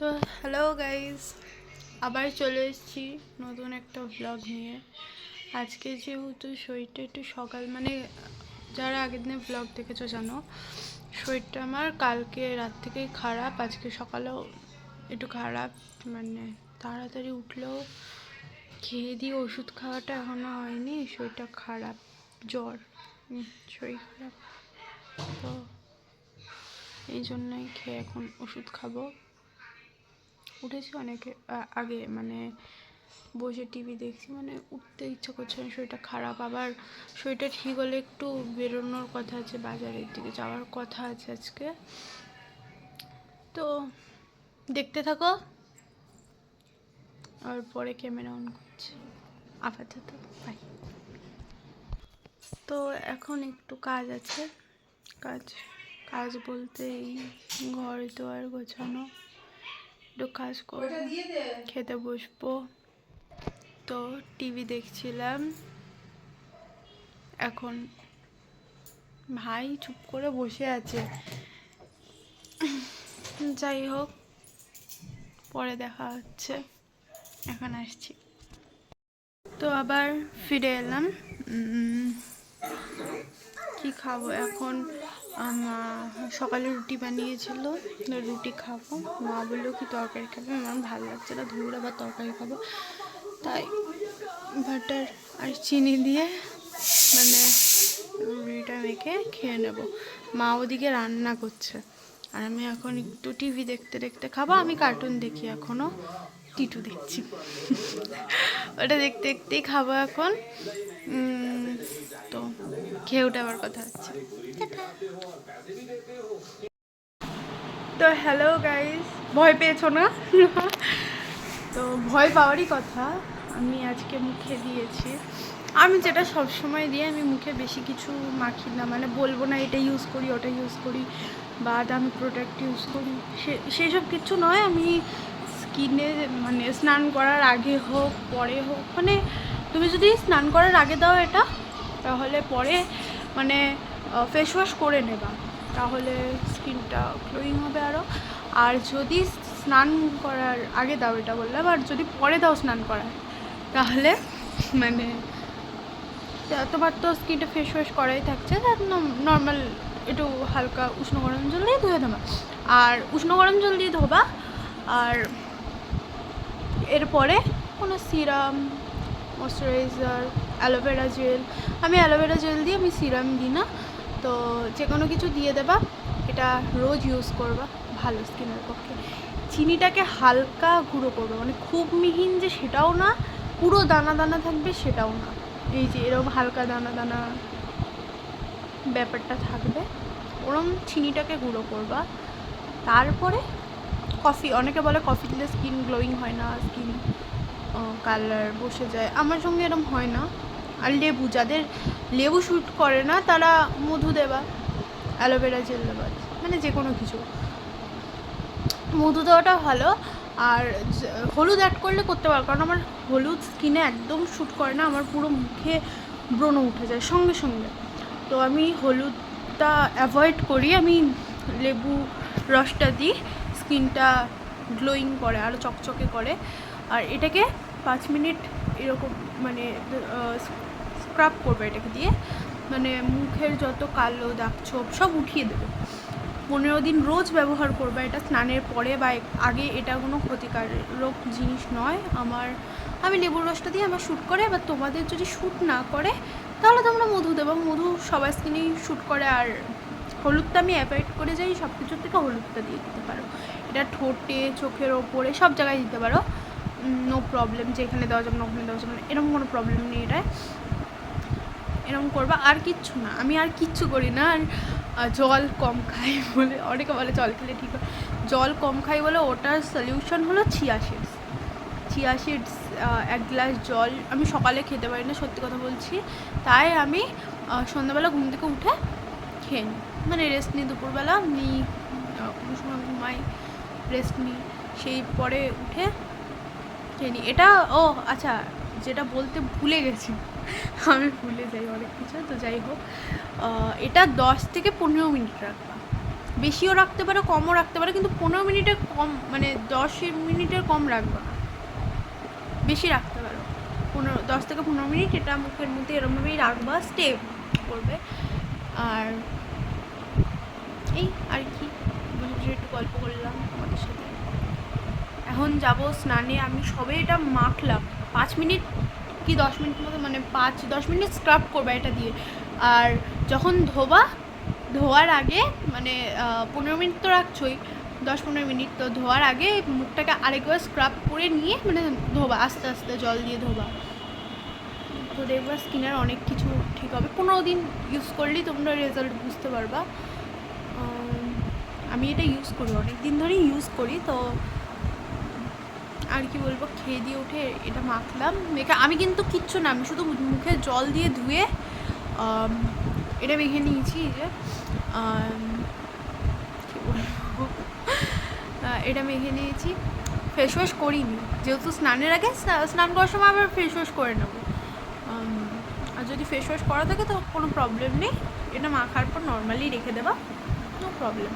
তো hello guys, আবার চলে এসেছি নতুন একটা ব্লগ নিয়ে। আজকে যেহেতু শরীরটা একটু সকাল যারা আগের দিনে ব্লগ দেখেছো জানো, শরীরটা আমার কালকে রাত থেকেই খারাপ। আজকে সকালেও একটু খারাপ, তাড়াতাড়ি উঠলেও খেয়ে দিয়ে ওষুধ খাওয়াটা এখনও হয়নি। শরীরটা খারাপ, জ্বর, শরীর খারাপ, তো এই জন্যই খেয়ে এখন ওষুধ খাবো। উঠেছি অনেকে আগে, বসে টিভি দেখছি, উঠতে ইচ্ছা করছে না, শরীরটা খারাপ। আবার শরীরটা ঠিক হলে একটু বেরোনোর কথা আছে, বাজারের দিকে যাওয়ার কথা আছে আজকে। তো দেখতে থাকো, আর পরে ক্যামেরা অন করছি। আপাতত বাই। তো এখন একটু কাজ আছে, কাজ বলতে এই ঘর দোয়ার গোছানো, একটু কাজ করবো, খেতে বসবো। তো টিভি দেখছিলাম, এখন ভাই চুপ করে বসে আছে। যাই হোক, পরে দেখা হচ্ছে, এখন আসছি। তো আবার ফিরে এলাম। কি খাবো এখন? সকালে রুটি বানিয়েছিল, রুটি খাবো। মা বললো কি তরকারি খাবো, আমার ভালো লাগছে না, ধুর আবার তরকারি খাবো। তাই বাটার আর চিনি দিয়ে রুটিটা মেখে খেয়ে নেব। মা ওদিকে রান্না করছে, আর আমি এখন একটু টিভি দেখতে দেখতে খাবো। আমি কার্টুন দেখি, এখনও টিটু দেখছি। ওটা দেখতে দেখতেই খাবো এখন। তো খেয়ে উঠে আবার কথা হচ্ছে। তো হ্যালো গাইস, ভয় পেয়েছো না? তো ভয় পাওয়ারই কথা। আমি আজকে মুখে দিয়েছি, আমি যেটা সবসময় দিই, আমি মুখে বেশি কিছু মাখি না, বলবো না এটা ইউজ করি ওটা ইউজ করি বা দামি প্রোডাক্ট ইউজ করি, সেসব কিছু নয়। আমি স্কিনে স্নান করার আগে হোক পরে হোক, তুমি যদি স্নান করার আগে দাও এটা, তাহলে পরে ফেস ওয়াশ করে নেবা, তাহলে স্কিনটা গ্লোয়িং হবে আরও। আর যদি স্নান করার আগে দাও এটা বললাম, আর যদি পরে দাও স্নান করার, তাহলে তোমার তো স্কিনটা ফেস ওয়াশ করাই থাকছে, নর্মাল একটু হালকা উষ্ণ গরম জল দিয়ে ধুয়ে দেবা, আর উষ্ণ গরম জল দিয়ে ধোবা। আর এরপরে কোনো সিরাম, ময়শ্চারাইজার, অ্যালোভেরা জেল, আমি অ্যালোভেরা জেল দিই, আমি সিরাম দিই না। তো যে কোনো কিছু দিয়ে দেবা, এটা রোজ ইউজ করবা, ভালো স্কিনের পক্ষে। চিনিটাকে হালকা গুঁড়ো করবে, খুব মিহিন যে সেটাও না, পুরো দানা দানা থাকবে সেটাও না, এই যে এরকম হালকা দানা দানা ব্যাপারটা থাকবে, ওরম চিনিটাকে গুঁড়ো করবা। তারপরে কফি, অনেকে বলে কফি দিলে স্কিন গ্লোয়িং হয় না, স্কিন কালার বসে যায়, আমার সঙ্গে এরকম হয় না। আর লেবু, যাদের লেবু শ্যুট করে না তারা মধু দেবা, অ্যালোভেরা জেল দেবা, যে কোনো কিছু, মধু দেওয়াটা ভালো। আর হলুদ অ্যাড করলে করতে পারো, কারণ আমার হলুদ স্কিনে একদম শ্যুট করে না, আমার পুরো মুখে ব্রণ উঠে যায় সঙ্গে সঙ্গে। তো আমি হলুদটা অ্যাভয়েড করি, আমি লেবু রসটা দিই, স্কিনটা গ্লোয়িং করে, আরও চকচকে করে। আর এটাকে 5 মিনিট এরকম স্ক্রাব করবে এটাকে দিয়ে, মুখের যত কালো দাগ ছোপ সব উঠিয়ে দেবে। 15 দিন রোজ ব্যবহার করবে এটা, স্নানের পরে বা আগে। এটা কোনো ক্ষতিকারক জিনিস নয়। আমি লেবুর রসটা দিয়ে আমার শ্যুট করে। এবার তোমাদের যদি শ্যুট না করে তাহলে তোমরা মধু দেবো, মধু সবার স্কিনেই শ্যুট করে। আর হলুদটা আমি অ্যাভয়েড করে যাই, সব কিছুর থেকে হলুদটা দিয়ে দিতে পারো, এটা ঠোঁটে, চোখের ওপরে, সব জায়গায় দিতে পারো, নো প্রবলেম। যেখানে দেওয়া যাবে না ওখানে দেওয়া যাবে না, এরকম কোনো প্রবলেম নেই এটায়। এরকম করবা, আর কিচ্ছু না, আমি আর কিচ্ছু করি না। আর জল কম খাই বলে, অনেকে বলে জল খেলে ঠিক হয়, জল কম খাই বলে ওটার সলিউশন হলো চিয়া সিডস। 1 গ্লাস জল আমি সকালে খেতে পারি না, সত্যি কথা বলছি, তাই আমি সন্ধ্যাবেলা ঘুম থেকে উঠে খেয়ে নিই, রেস্ট নিই, দুপুরবেলা নিই, কোনো সময় ঘুমাই, রেস্ট নিই, সেই পরে উঠে খেয়ে নিই এটা। ও আচ্ছা, যেটা বলতে ভুলে গেছি, আমি ভুলে যাই অনেক কিছু, তো যাই হোক, এটা 10 থেকে 15 মিনিট রাখবা, বেশিও রাখতে পারো, কমও রাখতে পারো, কিন্তু 15 মিনিটের কম, মানে 10 মিনিটের কম রাখবো না, বেশি রাখতে পারো। 10 থেকে 15 মিনিট এটা মুখের মধ্যে এরমভাবেই রাখবা, স্টে করবে। আর এই আর কি, বসে বসে একটু গল্প করলাম তোমাদের সাথে। এখন যাব স্নানে। আমি সবে এটা মাখলাম 5 মিনিট কি 10 মিনিট মতো, মানে 5-10 মিনিট স্ক্রাব করবা এটা দিয়ে। আর যখন ধোয়ার আগে মানে 15 মিনিট তো রাখছোই, 10-15 মিনিট, তো ধোয়ার আগে মুখটাকে আরেকবার স্ক্রাব করে নিয়ে মানে ধোবা, আস্তে আস্তে জল দিয়ে ধোবা। তো দেখবা স্কিনের অনেক কিছু ঠিক হবে। 15 দিন ইউজ করলেই তোমরা রেজাল্ট বুঝতে পারবা। আমি এটা ইউজ করি, অনেক দিন ধরেই ইউজ করি। তো আর কি বলবো, খেয়ে দিয়ে উঠে এটা মাখলাম। আমি কিন্তু কিচ্ছু না, আমি শুধু মুখে জল দিয়ে ধুয়ে এটা মেখে নিয়েছি। যে কী বলবো, এটা মেখে নিয়েছি। ফেস ওয়াশ করিনি, যেহেতু স্নানের আগে স্নান করার সময় আবার ফেস ওয়াশ করে নেবো। আর যদি ফেস ওয়াশ করা থাকে তো কোনো প্রবলেম নেই, এটা মাখার পর নর্মালি রেখে দেবা, নো প্রবলেম।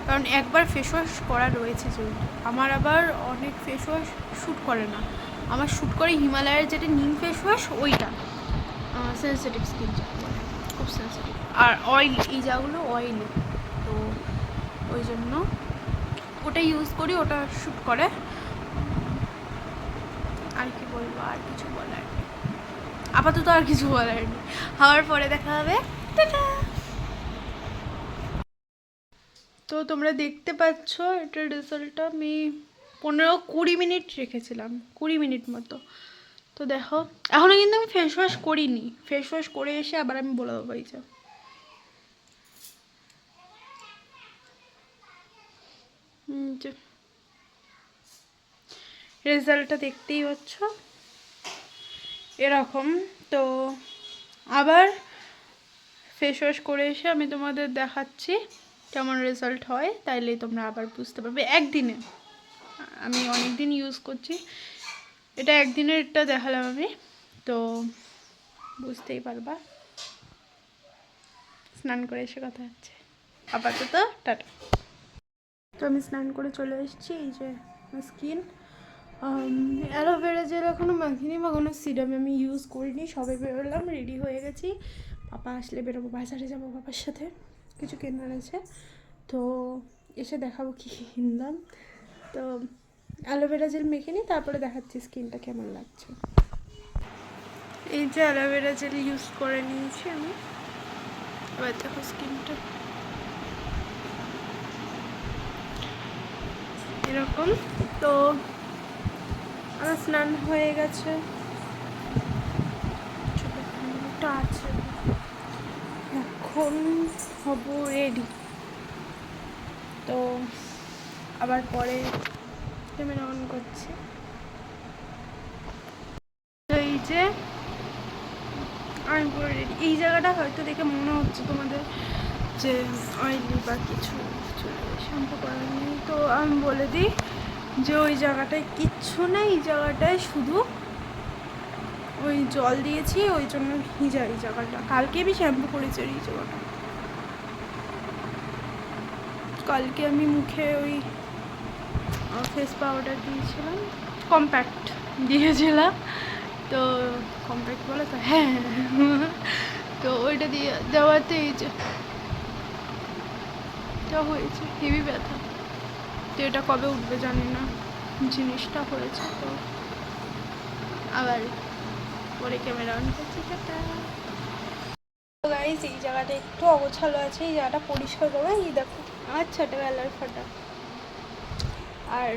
কারণ একবার ফেস ওয়াশ করা রয়েছে যেহেতু, আমার আবার অনেক ফেস ওয়াশ শ্যুট করে না। আমার শ্যুট করে হিমালয়ের যেটা নিম ফেস ওয়াশ, ওইটা সেন্সিটিভ স্কিন, খুব সেন্সিটিভ। আর অয়েল, এই জায়গাগুলো অয়েলি, তো ওই জন্য ওটা ইউজ করি, ওটা শ্যুট করে। আর কি বলবো, আর কিছু বলার নেই আপাতত, আর কিছু বলার নেই। হওয়ার পরে দেখা হবে, টাটা। তো তোমরা দেখতে পাচ্ছ এটার রেজাল্টটা। আমি 15-20 মিনিট রেখেছিলাম, 20 মিনিট মতো। তো দেখো, এখনও কিন্তু আমি ফেস ওয়াশ করিনি। ফেস ওয়াশ করে এসে আবার আমি বলে দেবো। এই যে রেজাল্টটা দেখতেই পাচ্ছ এরকম। তো আবার ফেস ওয়াশ করে এসে আমি তোমাদের দেখাচ্ছি কেমন রেজাল্ট হয়, তাইলেই তোমরা আবার বুঝতে পারবে। একদিনে, আমি অনেক দিন ইউজ করছি, এটা একদিনেরটা দেখালাম আমি, তো বুঝতেই পারবা। স্নান করে এসে কথা হচ্ছে, আপাতত টাটা। তো আমি স্নান করে চলে এসেছি। এই যে স্কিন, অ্যালোভেরা জেল এখনও মাখিনি বা কোনো সিরাম আমি ইউজ করিনি। সবে বেরোলাম, রেডি হয়ে গেছি। পাপা আসলে বেরোবো, বাজারে যাবো পাপার সাথে, কিছু কেনার আছে। তো এসে দেখাবো কী কিনলাম। তো অ্যালোভেরা জেল মেখে নিই, তারপরে দেখাচ্ছি স্কিনটা কেমন লাগছে। এই যে অ্যালোভেরা জেল ইউজ করে নিয়েছি আমি, এবার দেখো স্কিনটা এরকম। তো আমার স্নান হয়ে গেছে, ছোটো আছে, এখন হব রেডি। তো আবার পরে ক্যামেরা অন করছি। তো এই যে আমি পুরো রেডি। এই জায়গাটা হয়তো দেখে মনে হচ্ছে তোমাদের যে অয়েলি বা কিছু শ্যাম্পু করার নেই, তো আমি বলে দিই যে ওই জায়গাটায় কিচ্ছু নেই। এই জায়গাটায় শুধু ওই জল দিয়েছি, ওই জন্য ভিজা এই জায়গাটা। কালকে আমি শ্যাম্পু করেছি এই জায়গাটা। কালকে আমি মুখে ওই ফেস পাউডার দিয়েছিলাম, কম্প্যাক্ট দিয়েছিলাম। তো কম্প্যাক্ট বলে তো, হ্যাঁ। তো ওইটা দিয়ে দেওয়াতে এই যে হয়েছে হেভি ব্যথা। তো এটা কবে উঠবে জানি না, জিনিসটা হয়েছে। তো আবার পরে ক্যামেরা অন করছি, টাটা। গাইস, এই জায়গাটা একটু অগোছালো আছে, এই জায়গাটা পরিষ্কার করবে। এই দেখো আমার ছোটোবেলার ফটো। আর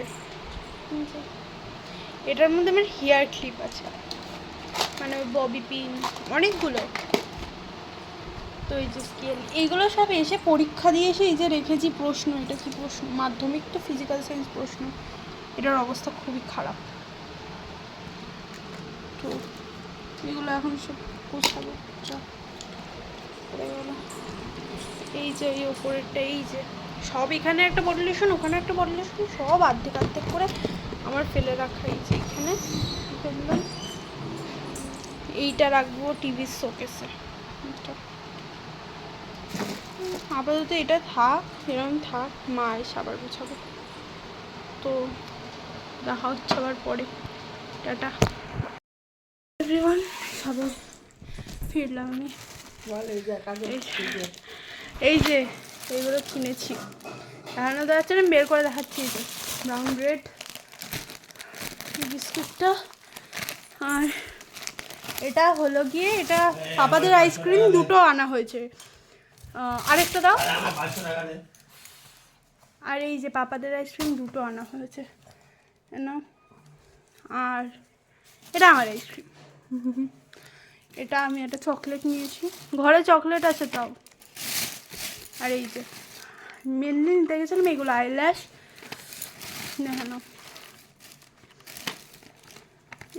এটার মধ্যে আমার হেয়ার ক্লিপ আছে, মানে ববি পিন অনেকগুলো। তো এই যে স্কেল, এইগুলো সব এসে পরীক্ষা দিয়ে এসে এই যে রেখেছি প্রশ্ন। এটা কি প্রশ্ন? মাধ্যমিক তো ফিজিক্যাল সায়েন্স প্রশ্ন। এটার অবস্থা খুবই খারাপ। তো এগুলো এখন সব গোছাবো। এই যে এই ওপরেরটা, এই যে সব, এখানে একটা বটলেশন, ওখানে একটা বটলেশন, সব আর্ধেক আর্ধেক করে আমার ফেলে রাখা। এই যে এখানে ফেললাম, এইটা রাখবো টিভির শোকেসে। আপাতত এটা থাক, এরকম থাক, মা এসে আবার গোছাবো। তো দেখা হচ্ছে আবার পরে, টাটা এভরিওয়ান। সবে ফিরলাম আমি। এই যে এইগুলো কিনেছি, দেখানো দেখাচ্ছে না, বের করে দেখাচ্ছি। এই যে ব্রাউন ব্রেড, বিস্কুটটা, আর এটা হলো গিয়ে, এটা পাপাদের আইসক্রিম দুটো আনা হয়েছে। আরেকটা দাও। আর এই যে পাপাদের আইসক্রিম দুটো আনা হয়েছে না, আর এটা আমার আইসক্রিম। এটা আমি একটা চকলেট নিয়েছি, ঘরে চকলেট আছে তাও। আর এই যে মেনলি নিতে গেছিলাম এগুলো, আইল্যাশ দেখানো।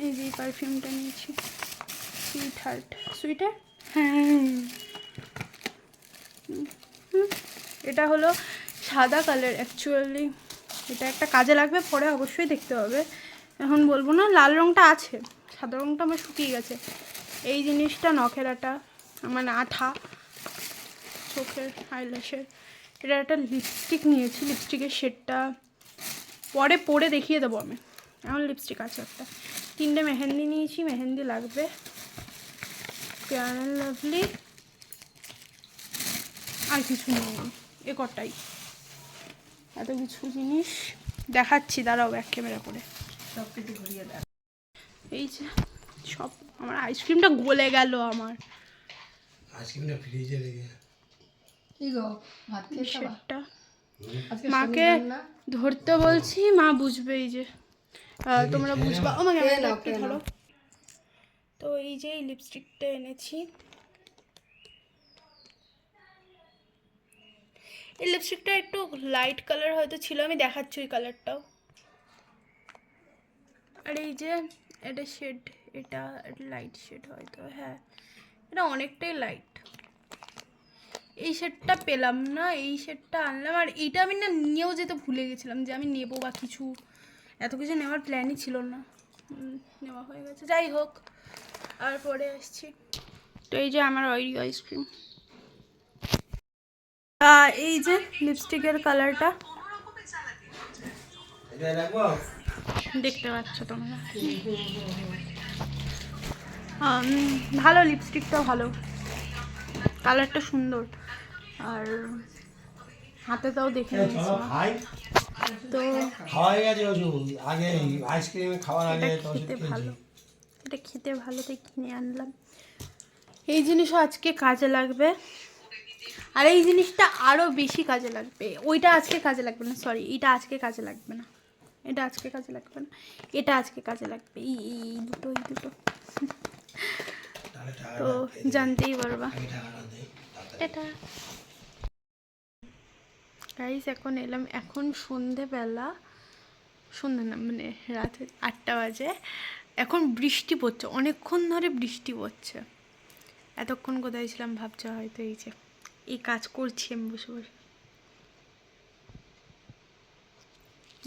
এই যে পারফিউমটা নিয়েছি, সুইট হার্ট, সুইটার, হ্যাঁ। এটা হলো সাদা কালার, অ্যাকচুয়ালি এটা একটা কাজে লাগবে, পরে অবশ্যই দেখতে হবে, এখন বলবো না। লাল রঙটা আছে, সাদা রঙটা আমার শুকিয়ে গেছে। এই জিনিসটা নখের আটা, মানে আঠা, চোখের আইল্যাশের। এটা একটা লিপস্টিক নিয়েছি, লিপস্টিকের শেডটা পরে পরে দেখিয়ে দেবো আমি, এখন লিপস্টিক আছে একটা। 3টে মেহেন্দি নিয়েছি, মেহেন্দি লাগবে, ফেয়ার অ্যান্ড লাভলি, আর কিছু নেই, এ কটাই। এত কিছু জিনিস দেখাচ্ছি, দাঁড়াও ব্যাক ক্যামেরা করে সব কিছু ঘুরিয়ে দেখ। এই যে সব, আমার আইসক্রিমটা গলে গেল, আমার আইসক্রিমটা ফ্রিজে রেখে কি গো ভাত খেয়ে খাবা? সেটটা আজকে মাকে শনিবার না? ধরতে বলছি, মা বুঝবে। এই যে তোমরা বুঝবা, ও মা ক্যামেরাটা একটু ধরো। তো এই যে এই লিপস্টিকটা এনেছি, এই লিপস্টিকটা একটু লাইট কালার হয়তো ছিল, আমি দেখাচ্ছি ওই কালারটাও। আর এই যে এটা শেড, এটা লাইট শেড হয়তো, হ্যাঁ এটা অনেকটাই লাইট। এই শেডটা পেলাম না, এই শেডটা আনলাম। আর এইটা আমি না নিয়েও যেতে ভুলে গেছিলাম যে আমি নেবো বা কিছু, এত কিছু নেওয়ার প্ল্যানই ছিল না, নেওয়া হয়ে গেছে, যাই হোক। আর পরে আসছি। তো এই যে আমার অয়েলি আইসক্রিম, এই যে লিপস্টিকের কালারটা দেখতে পাচ্ছ তোমরা, ভালো, লিপস্টিকটাও ভালো, কালারটা সুন্দর। আর হাতে তাও দেখে নিয়েছি। তো খাওয়া গেছে আগে, আইসক্রিম খাওয়ার আগে খেতে ভালো, এটা খেতে ভালো, তাই কিনে আনলাম। এই জিনিসও আজকে কাজে লাগবে, আর এই জিনিসটা আরও বেশি কাজে লাগবে। ওইটা আজকে কাজে লাগবে না, সরি, এটা আজকে কাজে লাগবে না, এটা আজকে কাজে লাগবে না, এটা আজকে কাজে লাগবে। এই দুটো, এই দুটো তো জানতেই পারবা। এটা গাইস এখন এলাম, এখন সন্ধেবেলা, সন্ধে না মানে রাত 8টা বাজে। এখন বৃষ্টি পড়ছে, অনেকক্ষণ ধরে বৃষ্টি পড়ছে। এতক্ষণ কোথায় ছিলাম ভাবছে হয়তো। এই যে এই কাজ করছি আমি বসে বসে,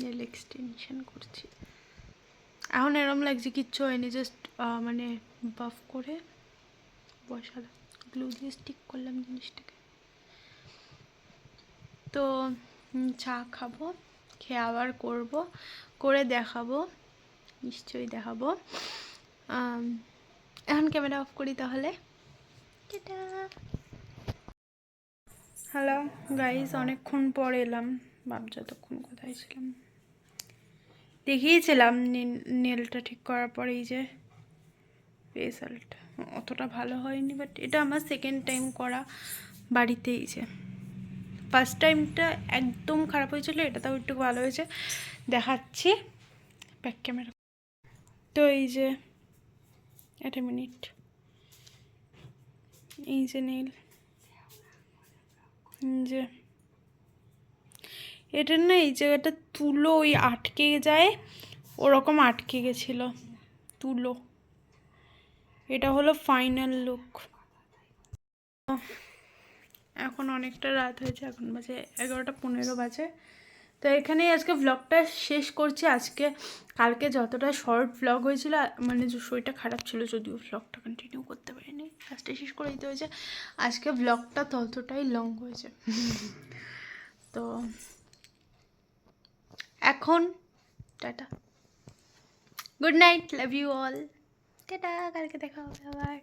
নেল এক্সটেনশন করছি। এখন এরম লাগছে কিচ্ছু হয়নি, জাস্ট মানে বাফ করে বসালাম, গ্লু দিয়ে স্টিক করলাম জিনিসটাকে। তো চা খাবো, খেয়ে আবার করবো, করে দেখাবো, নিশ্চয়ই দেখাবো। এখন ক্যামেরা অফ করি তাহলে, হ্যালো গাইস, অনেকক্ষণ পর এলাম, ভাবছি এতক্ষণ কোথায় ছিলাম। দেখিয়েছিলাম নেলটা ঠিক করার পর এই যে রেজাল্ট অতটা ভালো হয়নি, বাট এটা আমার সেকেন্ড টাইম করা বাড়িতে। এই যে ফার্স্ট টাইমটা একদম খারাপ হয়েছিল, এটা তাও একটু ভালো হয়েছে, দেখাচ্ছি ব্যাক ক্যামেরা। তো এই যে একটা মিনিট, এই যে নেল, যে এটার না এই জায়গাটা তুলো ওই আটকে যায়, ওরকম আটকে গেছিলো তুলো। এটা হলো ফাইনাল লুক। এখন অনেকটা রাত হয়েছে, এখন বাজে 11টা 15 বাজে। তো এখানেই আজকে ব্লগটা শেষ করছি। কালকে যতটা শর্ট ব্লগ হয়েছিল, মানে যে শরীরটা খারাপ ছিল যদিও ব্লগটা কন্টিনিউ করতে পারিনি, ফার্স্টে শেষ করে দিতে হয়েছে। আজকে ব্লগটা ততটাই লং হয়েছে। তো এখন tata, good night, love you all, tata, কালকে দেখা হবে আবার।